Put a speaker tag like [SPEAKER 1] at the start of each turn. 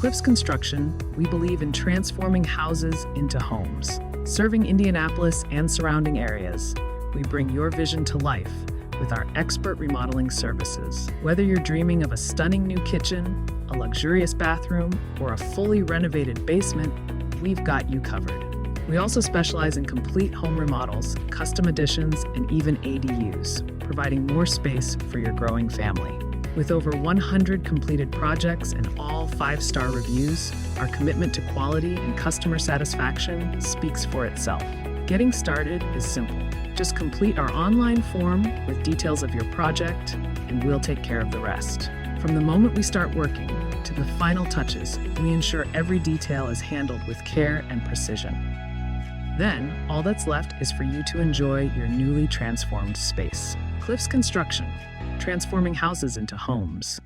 [SPEAKER 1] Cliffs Construction, we believe in transforming houses into homes. Serving Indianapolis and surrounding areas, we bring your vision to life with our expert remodeling services. Whether you're dreaming of a stunning new kitchen, a luxurious bathroom, or a fully renovated basement, we've got you covered. We also specialize in complete home remodels, custom additions, and even ADUs, providing more space for your growing family. With over 100 completed projects and all 5-star reviews, our commitment to quality and customer satisfaction speaks for itself. Getting started is simple. Just complete our online form with details of your project, and we'll take care of the rest. From the moment we start working to the final touches, we ensure every detail is handled with care and precision. Then, all that's left is for you to enjoy your newly transformed space. Cliffs Construction, transforming houses into homes.